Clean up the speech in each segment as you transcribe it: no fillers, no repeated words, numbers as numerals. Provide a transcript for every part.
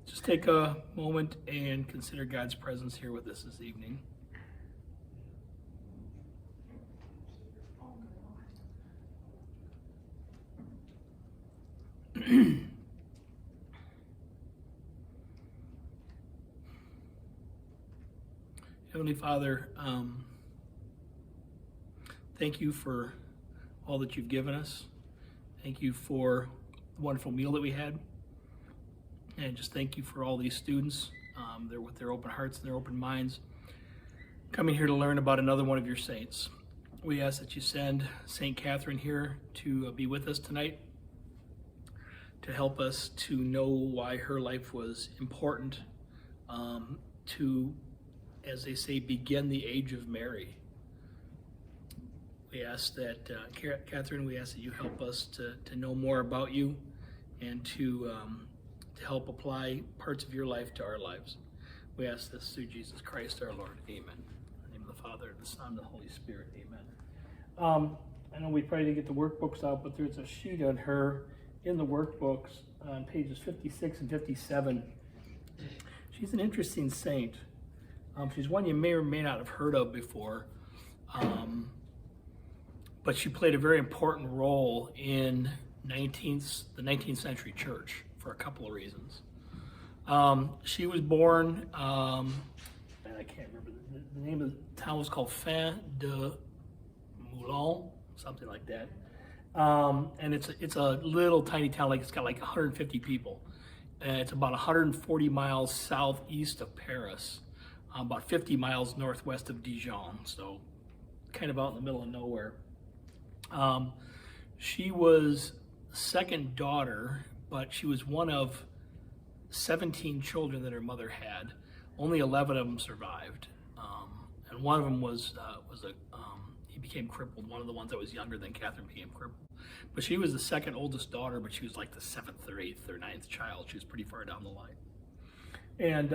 Just take a moment and consider God's presence here with us this evening. Heavenly Father, thank you for all that you've given us. Thank you for the wonderful meal that we had. And just thank you for all these students, they're with their open hearts and their open minds, coming here to learn about another one of your saints. We ask that you send St. Catherine here to be with us tonight, to help us to know why her life was important, to, as they say, begin the age of Mary. We ask that, Catherine, we ask that you help us to know more about you and to help apply parts of your life to our lives. We ask this through Jesus Christ our Lord. Amen. In the name of the Father, the Son, and the Holy Spirit. Amen. I know we probably didn't get the workbooks out, but there's a sheet on her in the workbooks on pages 56 and 57. She's an interesting saint. She's one you may or may not have heard of before, but she played a very important role in the 19th century church for a couple of reasons. She was born, and I can't remember, the name of the town was called Fin de Moulin, something like that. And it's a little tiny town, like it's got like 150 people. It's about 140 miles southeast of Paris, about 50 miles northwest of Dijon, so kind of out in the middle of nowhere. She was second daughter, but she was one of 17 children that her mother had. Only 11 of them survived, and one of them he became crippled. One of the ones that was younger than Catherine became crippled. But she was the second oldest daughter, but she was like the 7th or 8th or 9th child. She was pretty far down the line. And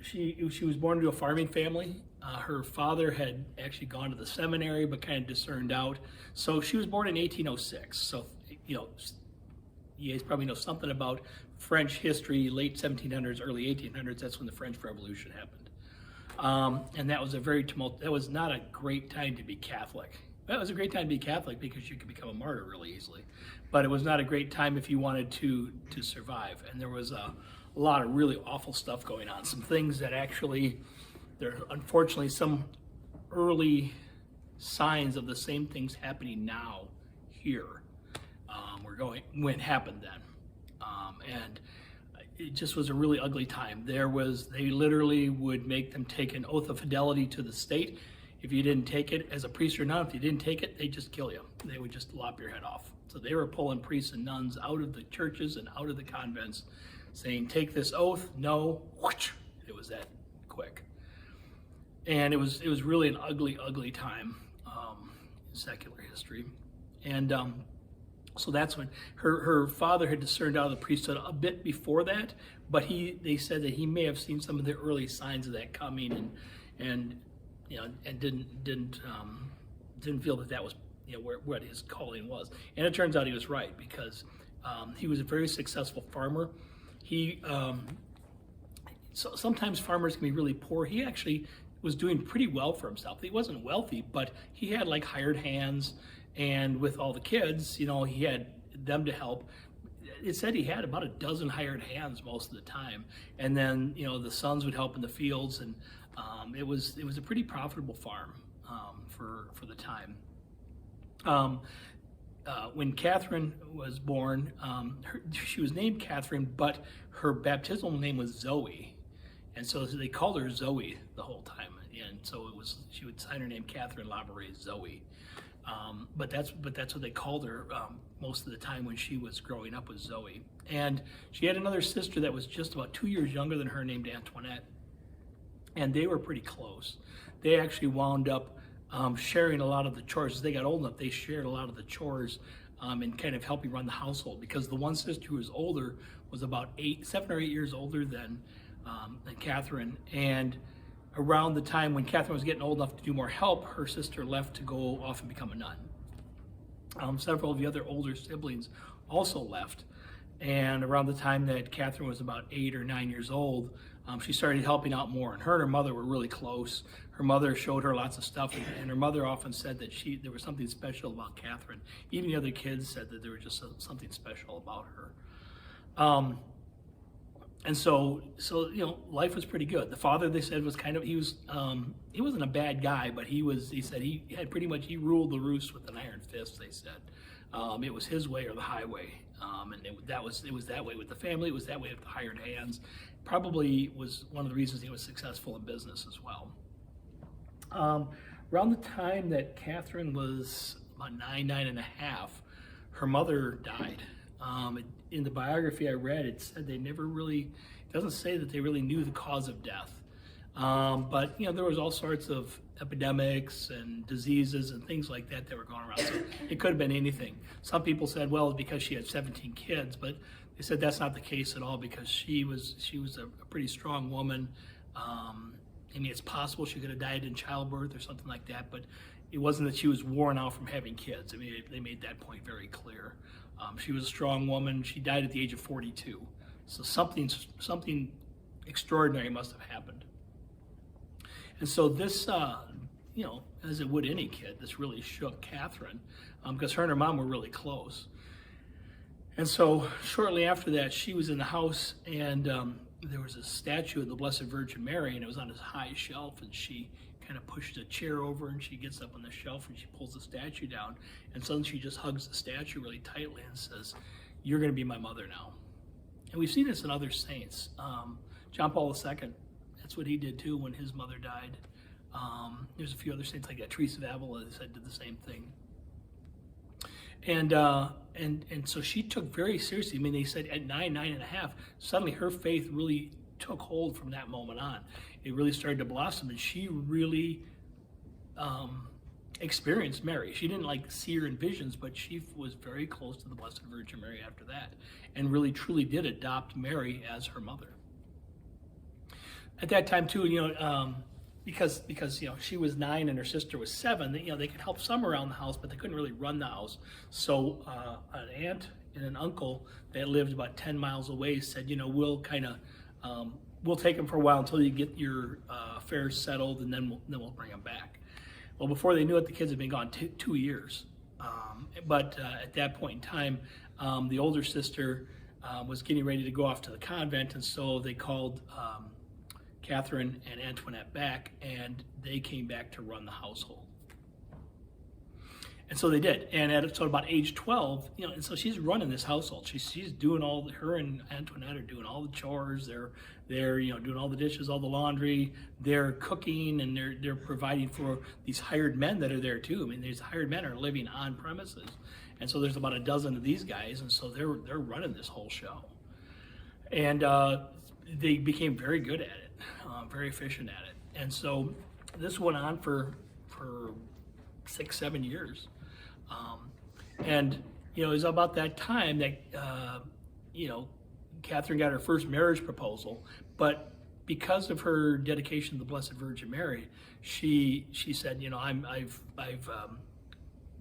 she was born into a farming family. Her father had actually gone to the seminary, but kind of discerned out. So she was born in 1806. So, you guys probably know something about French history, late 1700s, early 1800s. That's when the French Revolution happened. And that was that was not a great time to be Catholic. That was a great time to be Catholic because you could become a martyr really easily. But it was not a great time if you wanted to survive. And there was a lot of really awful stuff going on. Some things that actually, there are unfortunately some early signs of the same things happening now here. When it happened then. And it just was a really ugly time. They literally would make them take an oath of fidelity to the state. If you didn't take it as a priest or nun, if you didn't take it, they'd just kill you. They would just lop your head off. So they were pulling priests and nuns out of the churches and out of the convents, saying, take this oath, no, whoosh. It was that quick. And it was really an ugly, ugly time in secular history. And so that's when her father had discerned out of the priesthood a bit before that, but they said that he may have seen some of the early signs of that coming, and didn't feel that was what his calling was. And it turns out he was right, because he was a very successful farmer. So sometimes farmers can be really poor. He actually was doing pretty well for himself. He wasn't wealthy, but he had like hired hands. And with all the kids, he had them to help. It said he had about a dozen hired hands most of the time. And then, the sons would help in the fields. And it was a pretty profitable farm for the time. When Catherine was born, she was named Catherine, but her baptismal name was Zoe. And so they called her Zoe the whole time. And so she would sign her name Catherine Labouré Zoe. But that's what they called her most of the time when she was growing up, was Zoe. And she had another sister that was just about 2 years younger than her, named Antoinette. And they were pretty close. They actually wound up sharing a lot of the chores. As they got old enough, they shared a lot of the chores and kind of helping run the household, because the one sister who was older was about 7 or 8 years older than Catherine. And around the time when Catherine was getting old enough to do more help, her sister left to go off and become a nun. Several of the other older siblings also left. And around the time that Catherine was about 8 or 9 years old, she started helping out more. And her mother were really close. Her mother showed her lots of stuff, and her mother often said that there was something special about Catherine. Even the other kids said that there was just something special about her. And so life was pretty good. The father, they said, was he wasn't a bad guy, but he said he he ruled the roost with an iron fist, they said. It was his way or the highway. And it was that way with the family, it was that way with the hired hands. Probably was one of the reasons he was successful in business as well. Around the time that Catherine was about 9.5, her mother died. In the biography I read, it said it doesn't say that they really knew the cause of death. But there was all sorts of epidemics and diseases and things like that were going around. So it could have been anything. Some people said, well, it's because she had 17 kids, but they said that's not the case at all, because she was a pretty strong woman. It's possible she could have died in childbirth or something like that, but it wasn't that she was worn out from having kids. I mean, they made that point very clear. She was a strong woman. She died at the age of 42. So something extraordinary must have happened. And so this, as it would any kid, this really shook Catherine, because her and her mom were really close. And so shortly after that, she was in the house, and there was a statue of the Blessed Virgin Mary, and it was on this high shelf, and she kind of pushed a chair over, and she gets up on the shelf, and she pulls the statue down, and suddenly she just hugs the statue really tightly and says, "You're going to be my mother now." And we've seen this in other saints. John Paul II, that's what he did too when his mother died. There's a few other saints like that. Teresa of Avila did the same thing. And so she took very seriously. I mean, they said at 9.5, suddenly her faith really took hold from that moment on. It really started to blossom, and she really experienced Mary. She didn't see her in visions, but she was very close to the Blessed Virgin Mary after that, and really truly did adopt Mary as her mother. At that time too, because she was 9 and her sister was 7, they could help some around the house, but they couldn't really run the house. So an aunt and an uncle that lived about 10 miles away said, we'll take them for a while until you get your affairs settled, and then we'll bring them back. Well, before they knew it, the kids had been gone 2 years. But at that point in time, the older sister was getting ready to go off to the convent, and so they called Catherine and Antoinette back, and they came back to run the household. And so they did. And so about age 12, and so she's running this household. She's doing her and Antoinette are doing all the chores. They're doing all the dishes, all the laundry. They're cooking, and they're providing for these hired men that are there too. I mean, these hired men are living on premises, and so there's about a dozen of these guys, and so they're running this whole show. And they became very good at it, very efficient at it. And so this went on for 6-7 years. And it was about that time that Catherine got her first marriage proposal, but because of her dedication to the Blessed Virgin Mary, she said, I've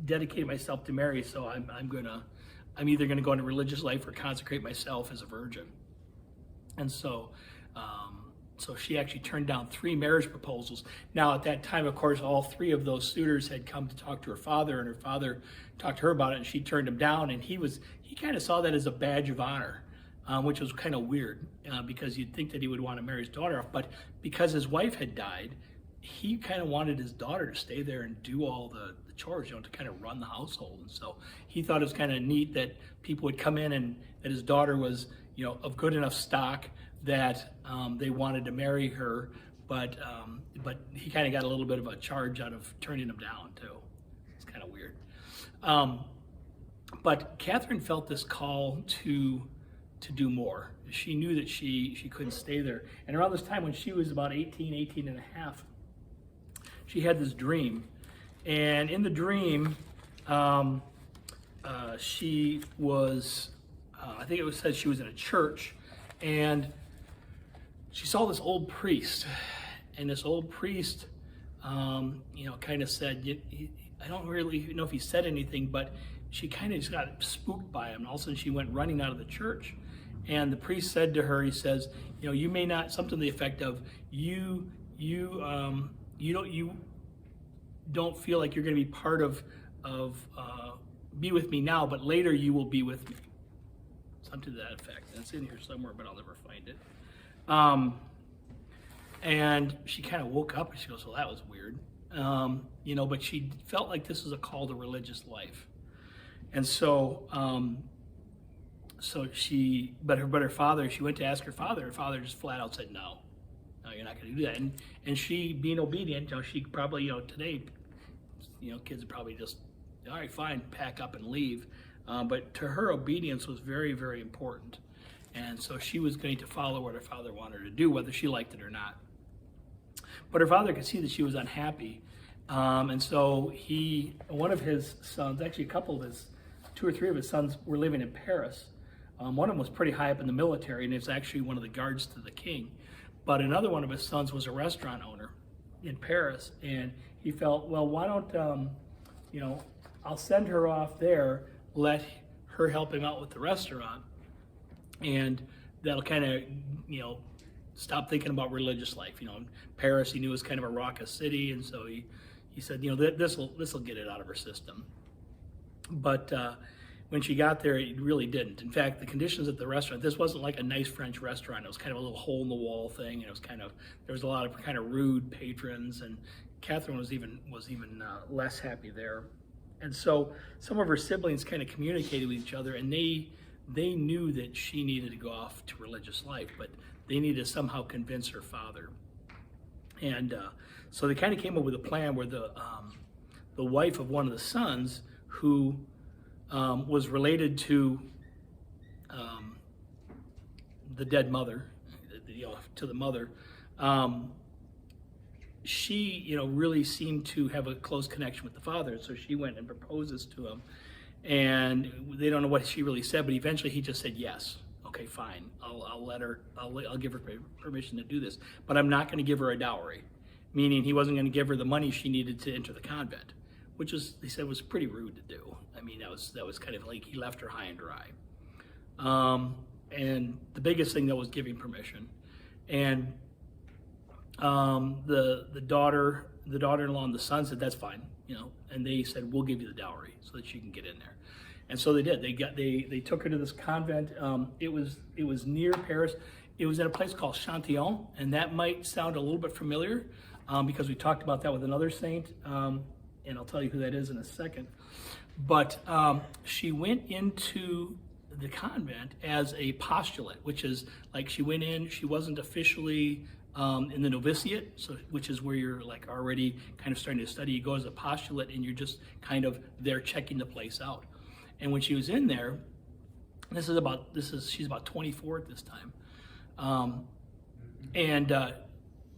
dedicated myself to Mary, so I'm either gonna go into religious life or consecrate myself as a virgin. And so she actually turned down 3 marriage proposals. Now, at that time, of course, all 3 of those suitors had come to talk to her father, and her father talked to her about it, and she turned him down. And he kind of saw that as a badge of honor, which was kind of weird, because you'd think that he would want to marry his daughter off. But because his wife had died, he kind of wanted his daughter to stay there and do all the chores, to kind of run the household. And so he thought it was kind of neat that people would come in and that his daughter was, of good enough stock that they wanted to marry her, but he kind of got a little bit of a charge out of turning him down too. It's kind of weird. But Catherine felt this call to do more. She knew that she couldn't stay there. And around this time, when she was about 18 and a half, she had this dream. And in the dream, she was, I think it said she was in a church, and she saw this old priest, and this old priest, kind of said, I don't really know if he said anything, but she kind of just got spooked by him. And all of a sudden she went running out of the church. And the priest said to her, he says, you may not, something to the effect of, you don't feel like you're going to be part of be with me now, but later you will be with me. Something to that effect. That's in here somewhere, but I'll never find it. And she kind of woke up and she goes, well, that was weird. But she felt like this was a call to religious life. And so, but her father, she went to ask her father just flat out said, no, you're not going to do that. And she, being obedient, she probably, today, kids would probably just, all right, fine, pack up and leave. But to her, obedience was very, very important. And so she was going to follow what her father wanted her to do, whether she liked it or not. But her father could see that she was unhappy. And so one of his sons, actually a couple of his, 2 or 3 of his sons were living in Paris. One of them was pretty high up in the military, and it's actually one of the guards to the king. But another one of his sons was a restaurant owner in Paris, and he felt, well, why don't, I'll send her off there, let her help him out with the restaurant, and that'll kind of, stop thinking about religious life. Paris, he knew, was kind of a raucous city, and so he said, this will get it out of her system. But when she got there, it really didn't. In fact, the conditions at the restaurant, this wasn't like a nice French restaurant. It was kind of a little hole in the wall thing, and it was there was a lot of kind of rude patrons, and Catherine was even less happy there. And so some of her siblings kind of communicated with each other, and they knew that she needed to go off to religious life, but they needed to somehow convince her father. And so they kind of came up with a plan where the wife of one of the sons, who was related to the dead mother, to the mother, she, really seemed to have a close connection with the father. So she went and proposes to him, and they don't know what she really said, but eventually he just said yes. Okay, fine. I'll give her permission to do this, but I'm not going to give her a dowry, meaning he wasn't going to give her the money she needed to enter the convent, which they said was pretty rude to do. I mean, that was kind of like he left her high and dry. And the biggest thing, though, was giving permission. And the daughter-in-law and the son said, that's fine, and they said, we'll give you the dowry so that you can get in there. And so they did. They took her to this convent. It was near Paris. It was at a place called Chantillon, and that might sound a little bit familiar because we talked about that with another saint, and I'll tell you who that is in a second. But she went into the convent as a postulate, which is like she went in. She wasn't officially in the novitiate, which is where you're like already kind of starting to study. You go as a postulate, and you're just kind of there checking the place out. And when she was in there, she's about 24 at this time, and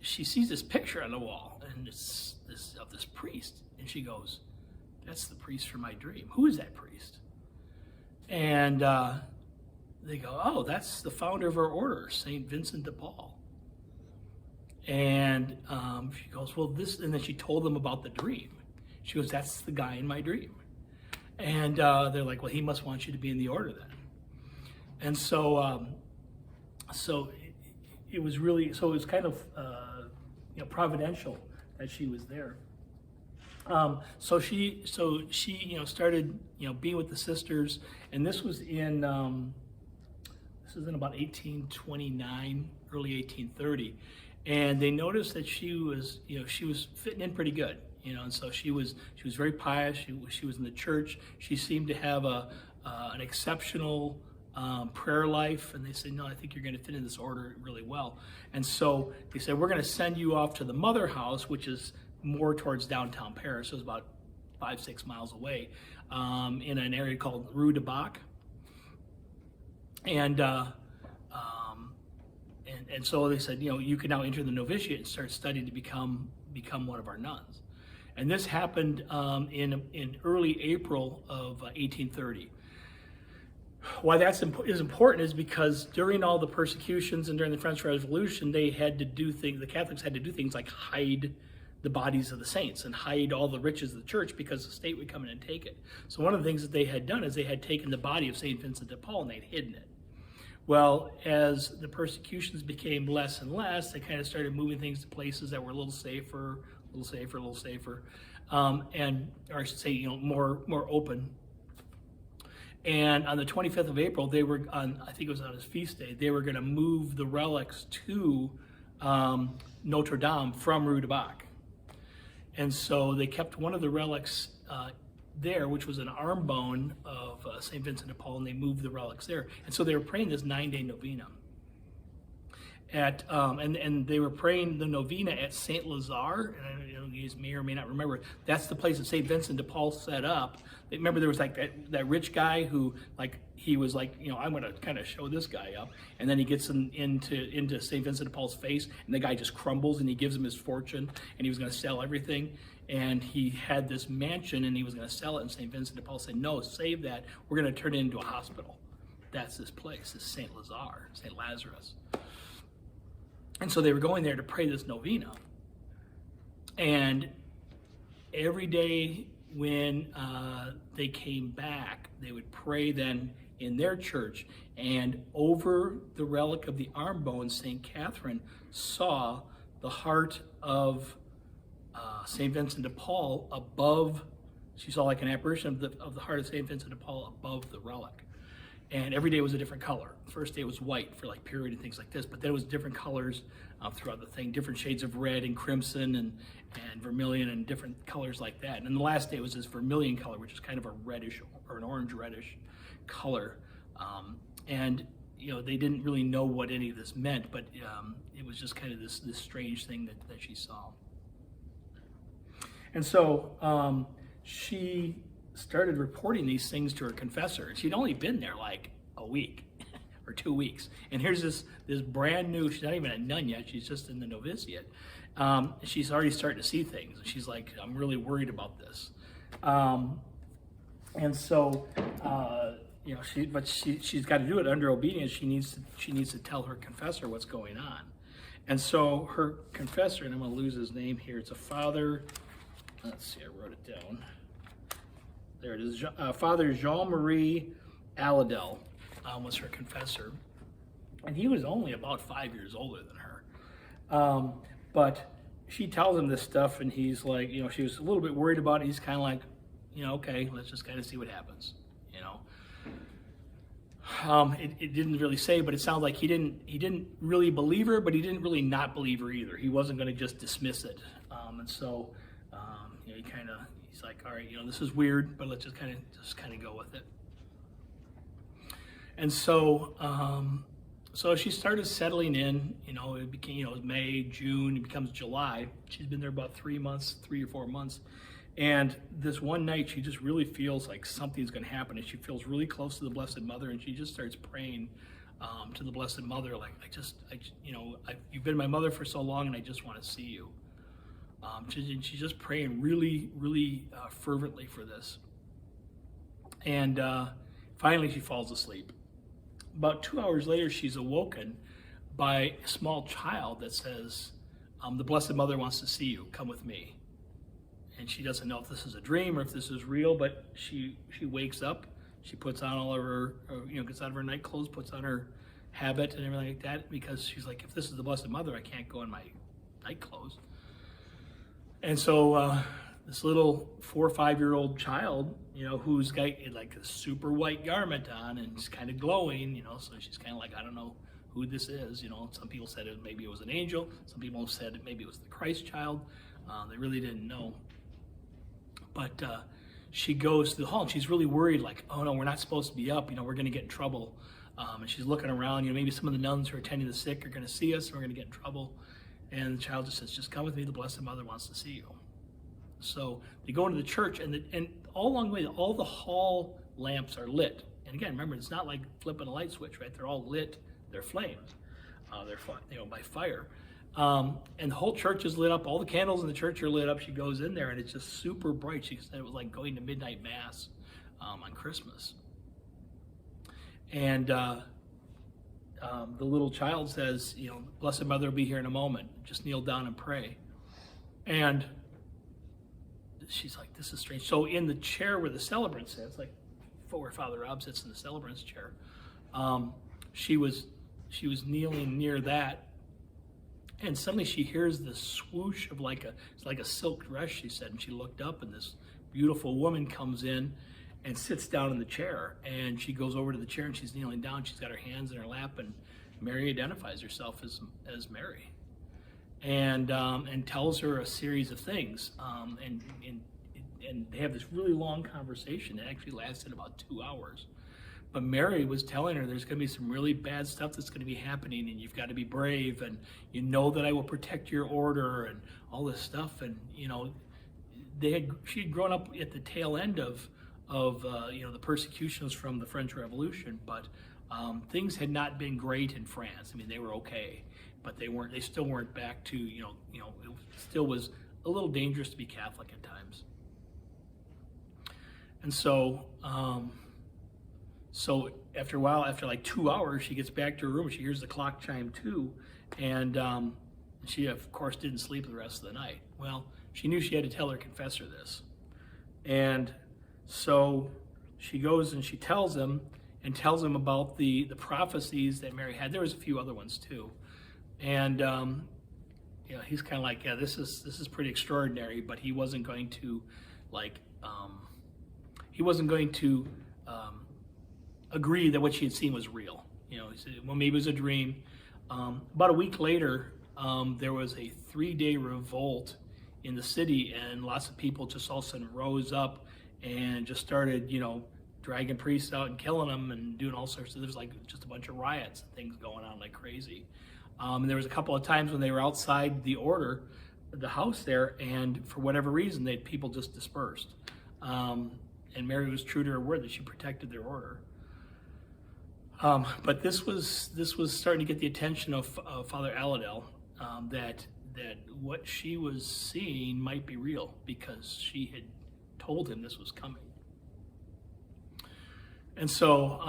she sees this picture on the wall, and it's of this priest, and she goes, "That's the priest from my dream. Who is that priest?" And they go, "Oh, that's the founder of our order, Saint Vincent de Paul." And she goes, "Well, this," and then she told them about the dream. She goes, "That's the guy in my dream." And they're like, "Well, he must want you to be in the order then." And so, it was kind of providential that she was there. So she started being with the sisters, and this was in about 1829, early 1830, and they noticed that she was fitting in pretty good. And so she was very pious. She was in the church. She seemed to have an exceptional prayer life. And they said, "No, I think you're going to fit in this order really well." And so they said, "We're going to send you off to the mother house," which is more towards downtown Paris. So it was about 5-6 miles away, in an area called Rue de Bac. And so they said, "You can now enter the novitiate and start studying to become one of our nuns." And this happened in early April of 1830. Why that is important is because during all the persecutions and during the French Revolution, they had to do things. The Catholics had to do things like hide the bodies of the saints and hide all the riches of the church because the state would come in and take it. So one of the things that they had done is they had taken the body of St. Vincent de Paul and they'd hidden it. Well, as the persecutions became less and less, they kind of started moving things to places that were a little safer, and, or I should say, more open. And on the 25th of April, they were on, I think it was on his feast day, they were going to move the relics to Notre Dame from Rue de Bac. And so they kept one of the relics there, which was an arm bone of St. Vincent de Paul, and they moved the relics there. And so they were praying this 9-day novena. And they were praying the novena at St. Lazare, and you may or may not remember, that's the place that St. Vincent de Paul set up. Remember there was like that rich guy who, like, he was like, I'm going to kind of show this guy up. And then he gets into St. Vincent de Paul's face, and the guy just crumbles, and he gives him his fortune, and he was going to sell everything. And he had this mansion, and he was going to sell it, and St. Vincent de Paul said, no, save that. We're going to turn it into a hospital. That's this place, this St. Lazare, St. Lazarus. And so they were going there to pray this novena. And every day when they came back, they would pray then in their church. And over the relic of the arm bone, St. Catherine saw the heart of St. Vincent de Paul above, she saw like an apparition of the heart of St. Vincent de Paul above the relic. And every day was a different color. The first day was white for like purity and things like this, but then it was different colors throughout the thing, different shades of red and crimson and vermilion and different colors like that. And then the last day was this vermilion color, which is kind of a reddish or an orange reddish color. And they didn't really know what any of this meant, but it was just kind of this strange thing that she saw. And so she started reporting these things to her confessor. She'd only been there like a week or 2 weeks. And here's this brand new, she's not even a nun yet, she's just in the novitiate. She's already starting to see things. And she's like, I'm really worried about this. And so, she's got to do it under obedience. She needs to tell her confessor what's going on. And so her confessor, and I'm going to lose his name here, it's a father, let's see, I wrote it down. There it is. Father Jean-Marie Aladel was her confessor. And he was only about 5 years older than her. But she tells him this stuff, and he's like, she was a little bit worried about it. He's kind of like, okay, let's just kind of see what happens, It didn't really say, but it sounds like he didn't really believe her, but he didn't really not believe her either. He wasn't going to just dismiss it. And so, he's like, all right, this is weird, but let's just kind of go with it. And so, so she started settling in. It became, it was May, June, it becomes July. She's been there about 3 or 4 months. And this one night, she just really feels like something's going to happen, and she feels really close to the Blessed Mother, and she just starts praying to the Blessed Mother, like, you've been my mother for so long, and I just want to see you. She's just praying really, really fervently for this. And finally, she falls asleep. About 2 hours later, she's awoken by a small child that says, the Blessed Mother wants to see you. Come with me. And she doesn't know if this is a dream or if this is real, but she wakes up. She puts on all of her, gets out of her night clothes, puts on her habit and everything like that, because she's like, if this is the Blessed Mother, I can't go in my night clothes. And so this little 4 or 5 year old child, who's got like a super white garment on and it's kind of glowing, so she's kind of like, I don't know who this is. Some people said maybe it was an angel. Some people said maybe it was the Christ child. They really didn't know. But she goes to the hall and she's really worried, like, oh no, we're not supposed to be up, we're going to get in trouble. And she's looking around, maybe some of the nuns who are attending the sick are going to see us and we're going to get in trouble. And the child just says, just come with me, the Blessed Mother wants to see you. So they go into the church, and all along the way, all the hall lamps are lit. And again, remember, it's not like flipping a light switch, right? They're all lit, they're flamed, they're by fire. And the whole church is lit up. All the candles in the church are lit up. She goes in there, and it's just super bright. She said it was like going to midnight mass on Christmas. And the little child says, Blessed Mother will be here in a moment. Just kneel down and pray. And she's like, this is strange. So in the chair where the celebrant sits, like where Father Rob sits in the celebrant's chair, she was kneeling near that, and suddenly she hears the swoosh of it's like a silk dress, she said, and she looked up, and this beautiful woman comes in and sits down in the chair, and she goes over to the chair and she's kneeling down. She's got her hands in her lap, and Mary identifies herself as Mary, and tells her a series of things, and they have this really long conversation. It actually lasted about 2 hours. But Mary was telling her there's going to be some really bad stuff that's going to be happening, and you've got to be brave, and you know that I will protect your order, and all this stuff. And she had grown up at the tail end of the persecutions from the French Revolution, but things had not been great in France. I mean, they were okay, but they still weren't back to it still was a little dangerous to be Catholic at times. And so. So after a while, after like 2 hours, she gets back to her room. She hears the clock chime 2, and she, of course, didn't sleep the rest of the night. Well, she knew she had to tell her confessor this. And so she goes and she tells him about the prophecies that Mary had. There was a few other ones too. And he's kind of like, yeah, this is pretty extraordinary, but he wasn't going to agree that what she had seen was real. He said, well, maybe it was a dream. About a week later, there was a 3-day revolt in the city, and lots of people just all of a sudden rose up and just started, dragging priests out and killing them and doing all sorts of, there was like just a bunch of riots and things going on like crazy. And there was a couple of times when they were outside the house there, and for whatever reason, people just dispersed. And Mary was true to her word that she protected their order. But this was starting to get the attention of Father Aladel, that what she was seeing might be real, because she had told him this was coming. And so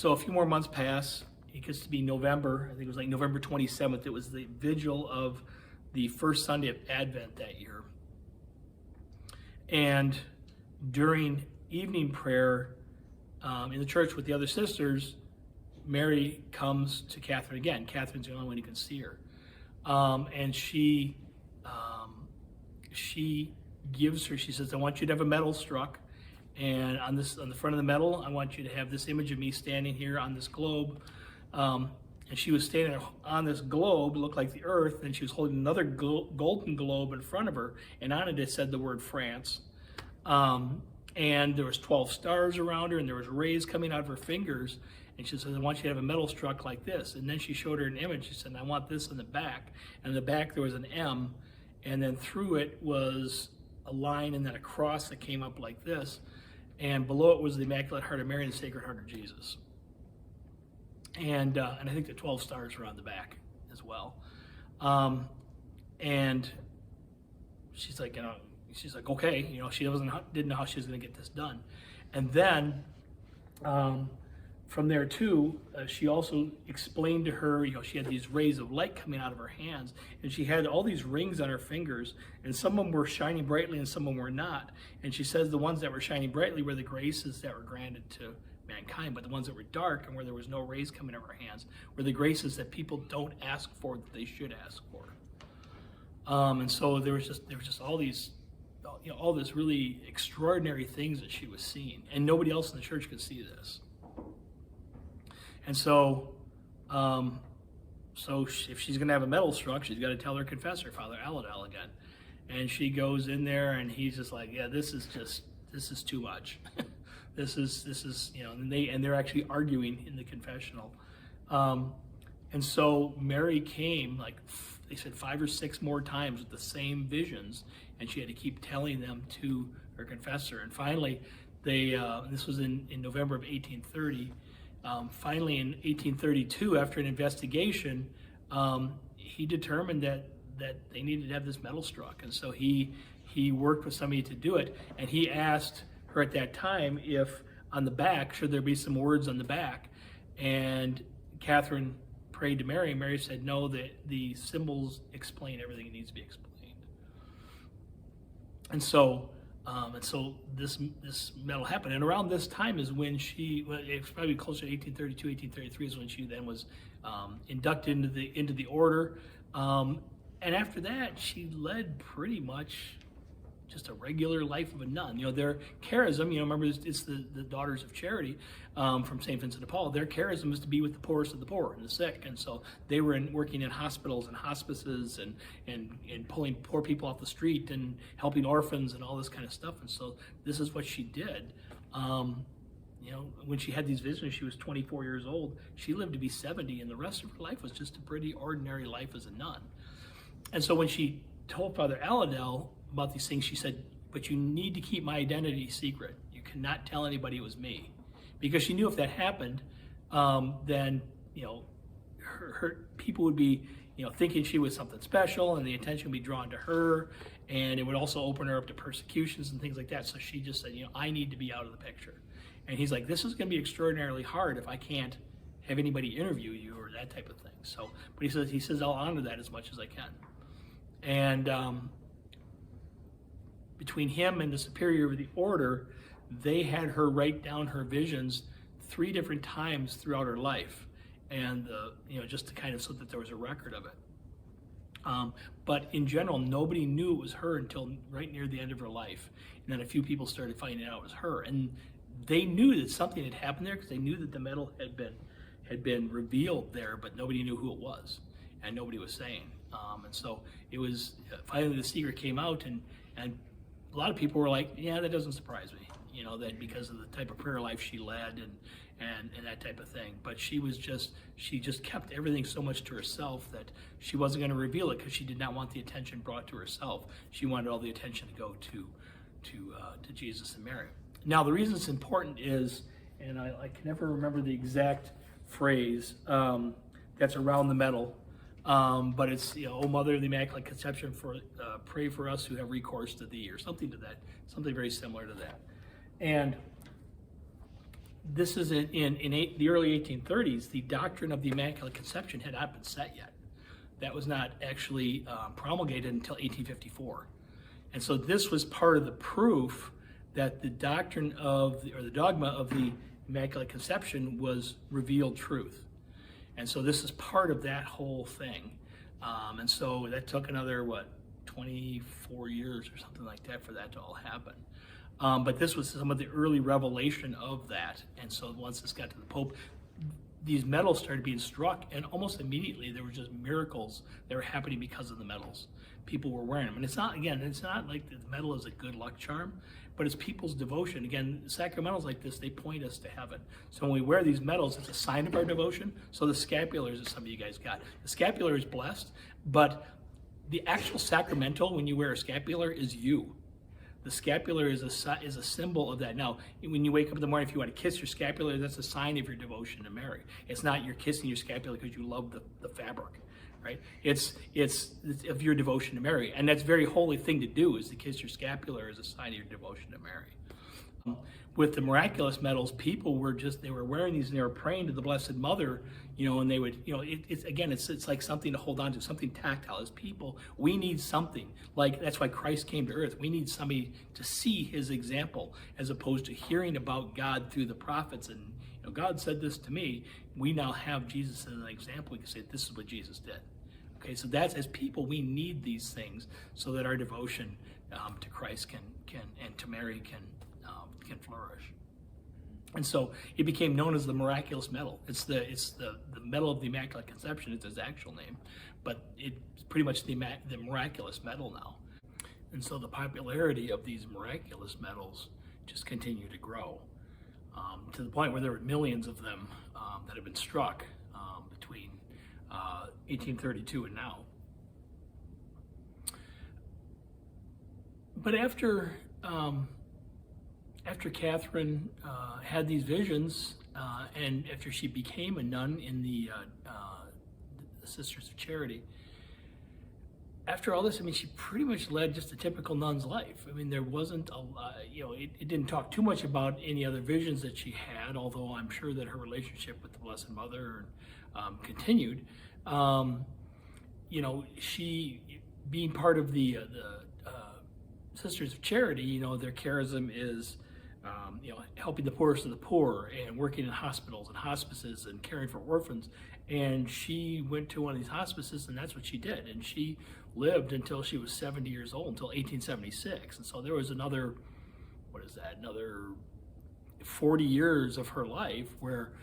a few more months pass. It gets to be November. I think it was like November 27th. It was the vigil of the first Sunday of Advent that year. And during evening prayer, in the church with the other sisters, Mary comes to Catherine again. Catherine's the only one who can see her. And she gives her, she says, I want you to have a medal struck. And on the front of the medal, I want you to have this image of me standing here on this globe. And she was standing on this globe, it looked like the earth, and she was holding another golden globe in front of her. And on it said the word France. And there was 12 stars around her, and there was rays coming out of her fingers. And she says, I want you to have a medal struck like this. And then she showed her an image. She said, I want this in the back. And in the back there was an M, and then through it was a line and then a cross that came up like this. And below it was the Immaculate Heart of Mary and the Sacred Heart of Jesus. And I think the 12 stars were on the back as well. And she's like, okay, she didn't know how she was going to get this done. And then from there too, she also explained to her, she had these rays of light coming out of her hands, and she had all these rings on her fingers, and some of them were shining brightly and some of them were not. And she says the ones that were shining brightly were the graces that were granted to mankind, but the ones that were dark and where there was no rays coming out of her hands were the graces that people don't ask for, that they should ask for. And so there was just all these, all this really extraordinary things that she was seeing, and nobody else in the church could see this. And so, if she's going to have a medal struck, she's got to tell her confessor, Father Aladel, again. And she goes in there, and he's just like, yeah, this is too much. this is, and they're actually arguing in the confessional. And so Mary came, like they said, 5 or 6 more times with the same visions, and she had to keep telling them to her confessor. And finally, this was in November of 1830. Finally, in 1832, after an investigation, he determined that they needed to have this medal struck. And so he worked with somebody to do it. And he asked her at that time if on the back, should there be some words on the back? And Catherine prayed to Mary. Mary said, no, that the symbols explain everything that needs to be explained. And so this medal happened. And around this time is when it's probably closer to 1832, 1833 is when she then was inducted into the order. And after that, she led pretty much just a regular life of a nun. Their charism, remember it's the Daughters of Charity from St. Vincent de Paul. Their charism is to be with the poorest of the poor and the sick. And so they were working in hospitals and hospices and pulling poor people off the street and helping orphans and all this kind of stuff. And so this is what she did. When she had these visions, she was 24 years old. She lived to be 70, and the rest of her life was just a pretty ordinary life as a nun. And so when she told Father Aladel about these things, she said, but you need to keep my identity secret. You cannot tell anybody it was me. Because she knew if that happened, then, her people would be, thinking she was something special, and the attention would be drawn to her, and it would also open her up to persecutions and things like that. So she just said, I need to be out of the picture. And he's like, this is going to be extraordinarily hard if I can't have anybody interview you or that type of thing. So, but he says, I'll honor that as much as I can. And between him and the superior of the order, they had her write down her visions 3 different times throughout her life, and just to kind of so that there was a record of it. But in general, nobody knew it was her until right near the end of her life, and then a few people started finding out it was her, and they knew that something had happened there because they knew that the medal had been revealed there, but nobody knew who it was, and nobody was saying. And so it was finally the secret came out, and a lot of people were like, yeah, that doesn't surprise me, that because of the type of prayer life she led and that type of thing. But she just kept everything so much to herself that she wasn't going to reveal it because she did not want the attention brought to herself. She wanted all the attention to go to Jesus and Mary. Now, the reason it's important is, and I can never remember the exact phrase that's around the medal, but it's, O Mother of the Immaculate Conception, pray for us who have recourse to thee, or something to that, something very similar to that. And this is in the early 1830s, the doctrine of the Immaculate Conception had not been set yet. That was not actually promulgated until 1854. And so this was part of the proof that the doctrine or the dogma of the Immaculate Conception was revealed truth. And so this is part of that whole thing. And so that took another, 24 years or something like that for that to all happen. But this was some of the early revelation of that. And so once this got to the Pope, these medals started being struck, and almost immediately there were just miracles that were happening because of the medals. People were wearing them. And it's not like the medal is a good luck charm, but it's people's devotion. Again, sacramentals like this, they point us to heaven. So when we wear these medals, it's a sign of our devotion. So the scapulars that some of you guys got. The scapular is blessed, but the actual sacramental, when you wear a scapular, is you. The scapular is a symbol of that. Now, when you wake up in the morning, if you want to kiss your scapular, that's a sign of your devotion to Mary. It's not you're kissing your scapular because you love the fabric, right? It's of your devotion to Mary, and that's a very holy thing to do, is to kiss your scapular as a sign of your devotion to Mary. With the Miraculous Medals, people were wearing these and they were praying to the Blessed Mother, and they would, it's like something to hold on to, something tactile. As people, we need something. Like, that's why Christ came to earth. We need somebody to see his example, as opposed to hearing about God through the prophets and, God said this to me. We now have Jesus as an example. We can say, this is what Jesus did. Okay, so that's, as people, we need these things so that our devotion to Christ can and to Mary can flourish. And so it became known as the Miraculous Medal. It's the Medal of the Immaculate Conception. It's its actual name, but it's pretty much the Miraculous Medal now. And so the popularity of these Miraculous Medals just continued to grow to the point where there were millions of them that have been struck between 1832 and now. But after Catherine had these visions, and after she became a nun in the Sisters of Charity, after all this, she pretty much led just a typical nun's life. There wasn't it didn't talk too much about any other visions that she had, although I'm sure that her relationship with the Blessed Mother continued. She, being part of the Sisters of Charity, you know, their charism is, you know, helping the poorest of the poor and working in hospitals and hospices and caring for orphans. And she went to one of these hospices, and that's what she did. And she lived until she was 70 years old, until 1876. And so there was another, what is that, another 40 years of her life where,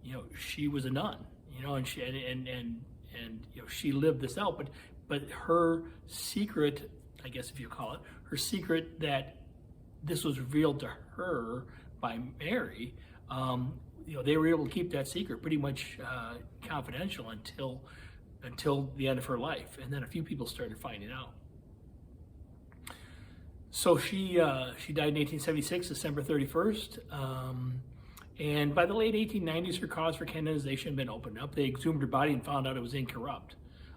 you know, she was a nun, you know, and she, and you know, she lived this out. But her secret, I guess if you call it, her secret that this was revealed to her by Mary, you know, they were able to keep that secret pretty much confidential until the end of her life, and then a few people started finding out. So she died in 1876, December 31st, and by the late 1890s, her cause for canonization had been opened up. They exhumed her body and found out it was incorrupt.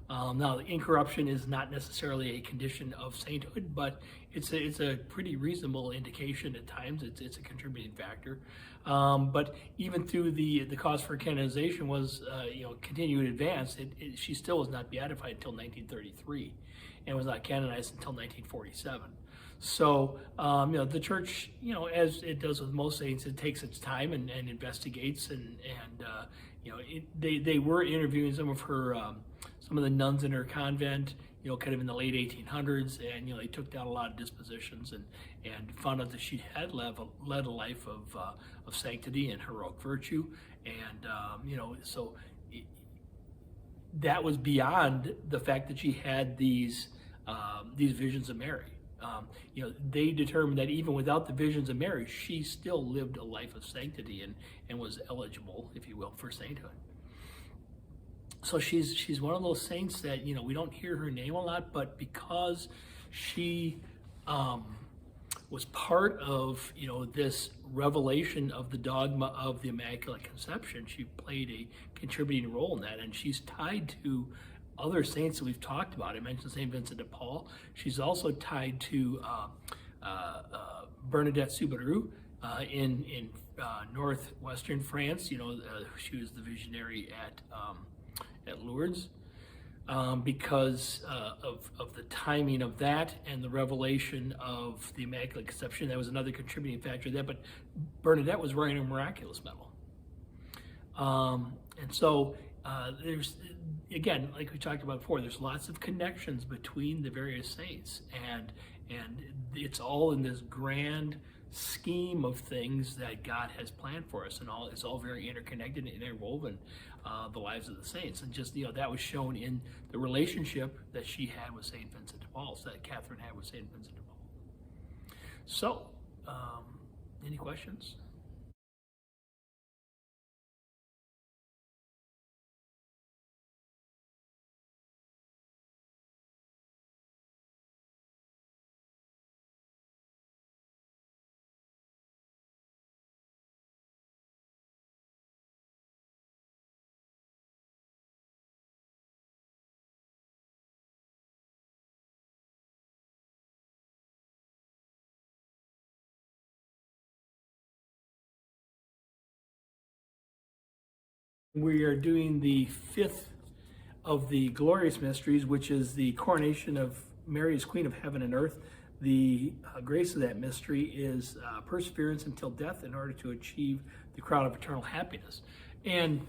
Now, incorruption is not necessarily a condition of sainthood, but it's a pretty reasonable indication at times. It's a contributing factor. But even through the cause for canonization was you know, continued advance, she still was not beatified until 1933, and was not canonized until 1947. So you know, the church, you know, as it does with most saints, it takes its time and investigates, and you know, they were interviewing some of her. Some of the nuns in her convent, you know, kind of in the late 1800s, and you know, they took down a lot of dispositions and found out that she had led a life of sanctity and heroic virtue, and you know, so that was beyond the fact that she had these visions of Mary. You know, they determined that even without the visions of Mary, she still lived a life of sanctity and was eligible, if you will, for sainthood. So she's one of those saints that, you know, we don't hear her name a lot, but because she was part of, you know, this revelation of the dogma of the Immaculate Conception, she played a contributing role in that, and she's tied to other saints that we've talked about. I mentioned St. Vincent de Paul. She's also tied to Bernadette Soubirous in northwestern France. You know, she was the visionary at Lourdes, because of the timing of that and the revelation of the Immaculate Conception. That was another contributing factor there. But Bernadette was writing a Miraculous Medal, and so there's, again, like we talked about before, there's lots of connections between the various saints, and it's all in this grand scheme of things that God has planned for us, and it's all very interconnected and interwoven, the lives of the saints. And just, you know, that was shown in the relationship that she had with St. Vincent de Paul, that Catherine had with St. Vincent de Paul. So, any questions? We are doing the fifth of the glorious mysteries, which is the coronation of Mary as Queen of Heaven and Earth. The grace of that mystery is perseverance until death in order to achieve the crown of eternal happiness. And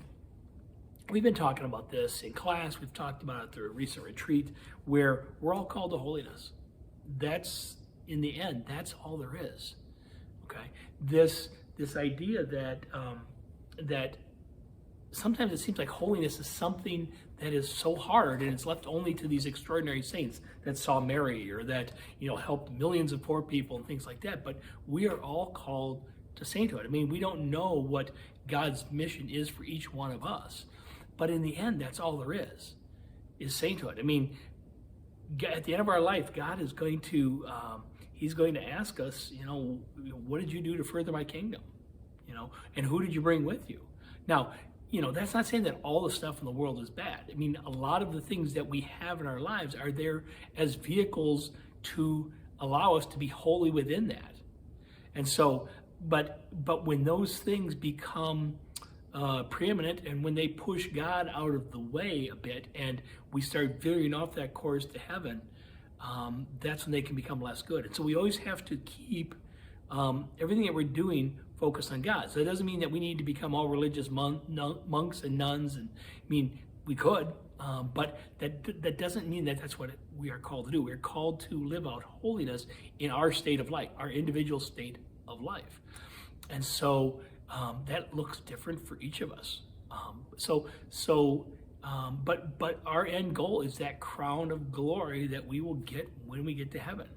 we've been talking about this in class. We've talked about it at the recent retreat, where we're all called to holiness. That's, in the end, that's all there is. Okay, this idea that that sometimes it seems like holiness is something that is so hard, and it's left only to these extraordinary saints that saw Mary, or that, you know, helped millions of poor people and things like that. But we are all called to sainthood. I mean, we don't know what God's mission is for each one of us, but in the end, that's all there is sainthood. I mean, at the end of our life, God is going to He's going to ask us, you know, what did you do to further my kingdom? You know, and who did you bring with you? Now, you know, that's not saying that all the stuff in the world is bad. I mean, a lot of the things that we have in our lives are there as vehicles to allow us to be holy within that. And so, but when those things become preeminent, and when they push God out of the way a bit, and we start veering off that course to heaven, that's when they can become less good. And so we always have to keep everything that we're doing focused on God. So it doesn't mean that we need to become all religious monks and nuns. And I mean, we could, but that doesn't mean that that's what we are called to do. We're called to live out holiness in our state of life, our individual state of life. And so that looks different for each of us. But our end goal is that crown of glory that we will get when we get to heaven.